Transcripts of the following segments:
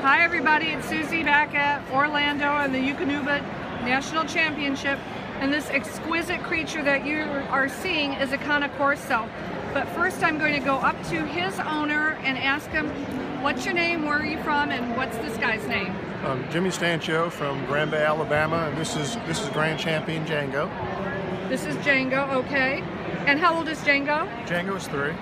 Hi everybody, it's Susie back at Orlando and the Eukanuba National Championship, and this exquisite creature that you are seeing is a Cane Corso. But first I'm going to go up to his owner and ask him, what's your name, where are you from, and what's this guy's name? Jimmy Stancho from Grand Bay, Alabama, and this is Grand Champion Django. This is Django, okay. And how old is Django? Django is 3.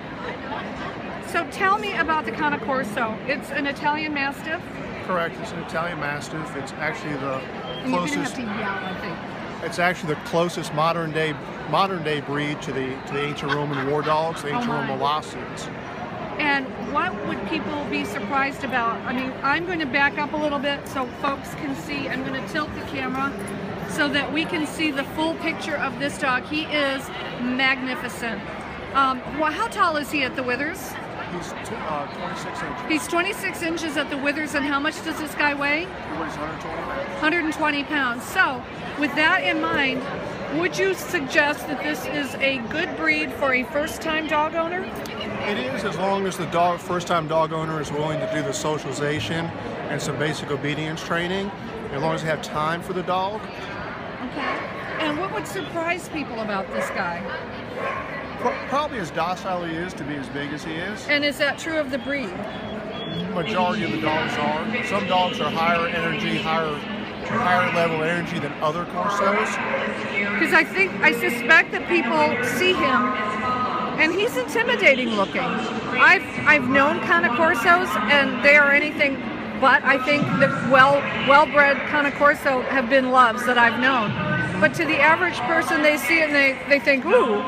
So tell me about the Cane Corso. It's an Italian Mastiff? Correct, it's an Italian Mastiff. It's actually the And you're closest. gonna have to yell, I think. It's actually the closest modern day breed to the ancient Roman war dogs, the ancient Roman Lawsuits. And what would people be surprised about? I mean, I'm going to back up a little bit so folks can see. I'm going to tilt the camera so that we can see the full picture of this dog. He is magnificent. Well, how tall is he at the withers? He's 26 inches. He's 26 inches at the withers, and how much does this guy weigh? He weighs 120 pounds. 120 pounds. So, with that in mind, would you suggest that this is a good breed for a first-time dog owner? It is, as long as the first-time dog owner is willing to do the socialization and some basic obedience training, as long as they have time for the dog. Okay. And what would surprise people about this guy? Probably as docile he is to be as big as he is. And is that true of the breed? Majority of the dogs are. Some dogs are higher energy, higher level energy than other Corsos. Because I suspect that people see him, and he's intimidating looking. I've known Cane Corsos, and they are anything but. I think the well-bred Cane Corso have been loves that I've known. But to the average person, they see it and they think, ooh.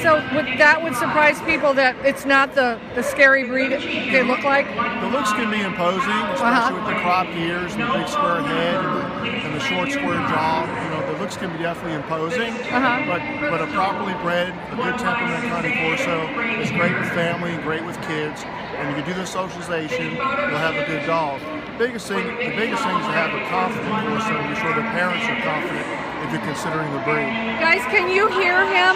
So that would surprise people that it's not the scary breed they look like? The looks can be imposing, especially with the cropped ears and the big square head and the short square jaw. You know, the looks can be definitely imposing, but a properly bred, a good temperament Cane Corso is great with family, great with kids, and if you do the socialization, you'll have a good dog. The biggest thing is to have a confident Corso and be sure the parents are confident if you're considering the breed. Guys, can you hear him?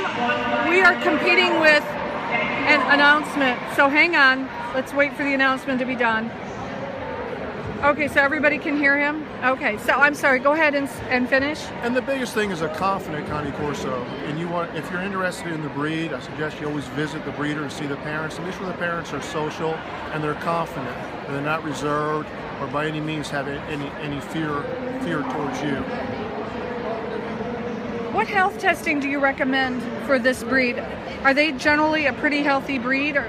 We are competing with an announcement, so hang on. Let's wait for the announcement to be done. Okay, so everybody can hear him? Okay, so I'm sorry, go ahead and finish. And the biggest thing is a confident Cane Corso. And if you're interested in the breed, I suggest you always visit the breeder and see the parents. And make sure the parents are social and they're confident and they're not reserved or by any means have any fear towards you. What health testing do you recommend for this breed? Are they generally a pretty healthy breed, or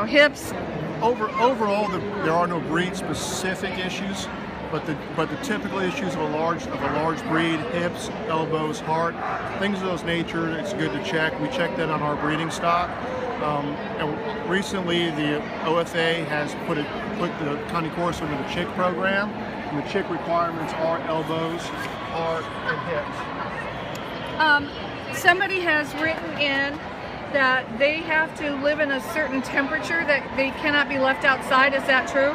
hips? Overall, there are no breed-specific issues, but the typical issues of a large breed, hips, elbows, heart, things of those nature, it's good to check. We check that on our breeding stock. And recently, the OFA has put the Cane Corso into the chick program, and the chick requirements are elbows, heart, and hips. Somebody has written in that they have to live in a certain temperature, that they cannot be left outside. Is that true?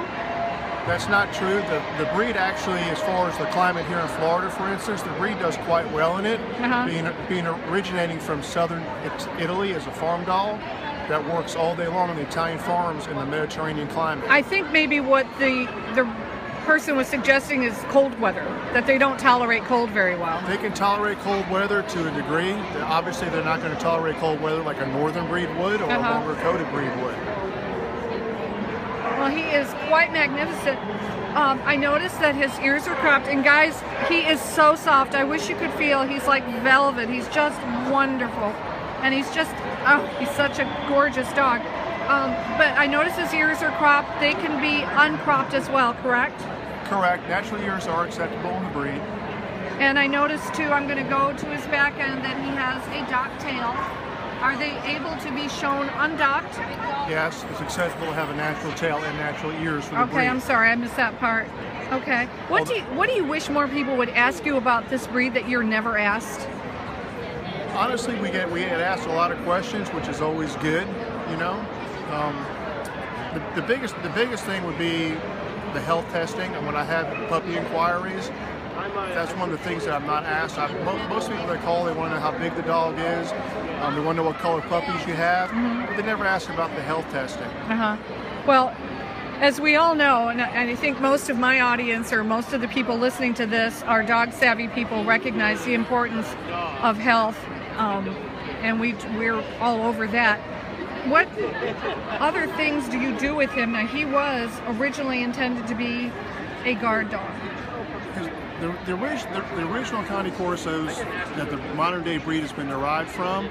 That's not true. The breed actually, as far as the climate here in Florida, for instance, the breed does quite well in it. Being originating from southern Italy as a farm dog that works all day long on the Italian farms in the Mediterranean climate. I think maybe what the person was suggesting is cold weather, that they don't tolerate cold very well. They can tolerate cold weather to a degree. Obviously, they're not going to tolerate cold weather like a northern breed would or a longer coated breed would. Well, he is quite magnificent. I noticed that his ears are cropped, and guys, he is so soft. I wish you could feel. He's like velvet. He's just wonderful, and he's such a gorgeous dog. But I noticed his ears are cropped. They can be uncropped as well, correct? Correct. Natural ears are acceptable in the breed. And I noticed too, I'm going to go to his back end, that he has a docked tail. Are they able to be shown undocked? Yes, it's acceptable to have a natural tail and natural ears for the breed. Okay, I'm sorry, I missed that part. Okay. What do you wish more people would ask you about this breed that you're never asked? Honestly, we get asked a lot of questions, which is always good, you know. The biggest thing would be the health testing, and when I have puppy inquiries, that's one of the things that I'm not asked. Most people that call, they want to know how big the dog is, they want to know what color puppies you have, but they never ask about the health testing. Well, as we all know, and I think most of my audience or most of the people listening to this are dog savvy people, recognize the importance of health, and we're all over that. What other things do you do with him? Now, he was originally intended to be a guard dog. The original Cane Corsos that the modern day breed has been derived from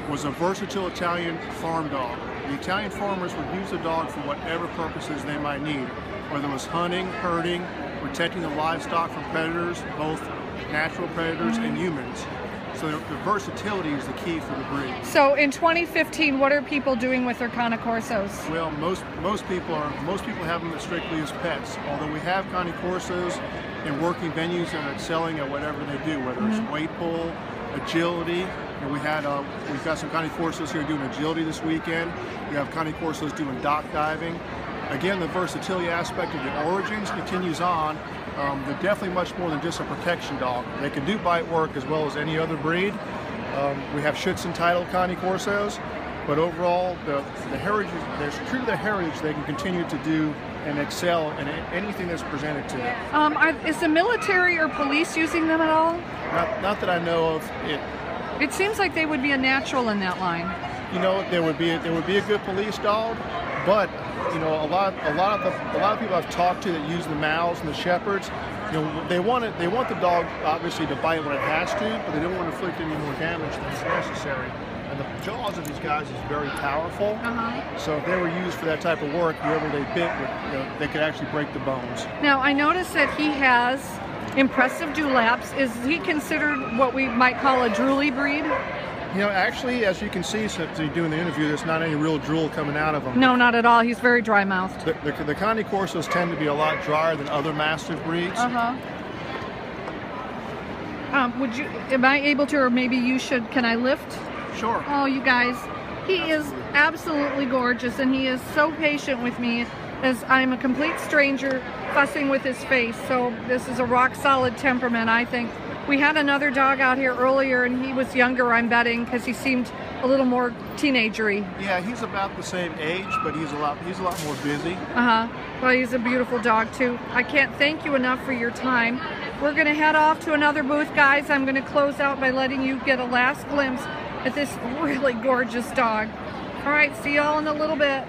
was a versatile Italian farm dog. The Italian farmers would use the dog for whatever purposes they might need, whether it was hunting, herding, protecting the livestock from predators, both natural predators and humans. So the versatility is the key for the breed. So in 2015, what are people doing with their Cane Corsos? Well, most people have them strictly as pets. Although we have Cane Corsos in working venues and excelling at whatever they do, whether it's weight pull, agility. And we've got some Cane Corsos here doing agility this weekend. We have Cane Corsos doing dock diving. Again, the versatility aspect of the origins continues on. They're definitely much more than just a protection dog. They can do bite work as well as any other breed. We have Schützen titled Cane Corsos, but overall, the heritage, there's true to their heritage, they can continue to do and excel in anything that's presented to them. Is the military or police using them at all? Not that I know of. It seems like they would be a natural in that line. You know, there would be a good police dog, but you know, a lot of people I've talked to that use the Mals and the Shepherds, you know, they want the dog obviously to bite when it has to, but they don't want to inflict any more damage than is necessary. And the jaws of these guys is very powerful. So if they were used for that type of work, whoever they bit, they could actually break the bones. Now, I noticed that he has impressive dewlaps. Is he considered what we might call a drooly breed? You know, actually, as you can see, since you're doing the interview, there's not any real drool coming out of him. No, not at all. He's very dry-mouthed. The Cane Corsos tend to be a lot drier than other Mastiff breeds. Am I able to, or maybe you should, can I lift? Sure. Oh, you guys, he is absolutely gorgeous, and he is so patient with me as I'm a complete stranger fussing with his face. So this is a rock-solid temperament, I think. We had another dog out here earlier, and he was younger, I'm betting, because he seemed a little more teenagery. Yeah, he's about the same age, but he's a lot more busy. Well, he's a beautiful dog, too. I can't thank you enough for your time. We're going to head off to another booth, guys. I'm going to close out by letting you get a last glimpse at this really gorgeous dog. All right, see y'all in a little bit.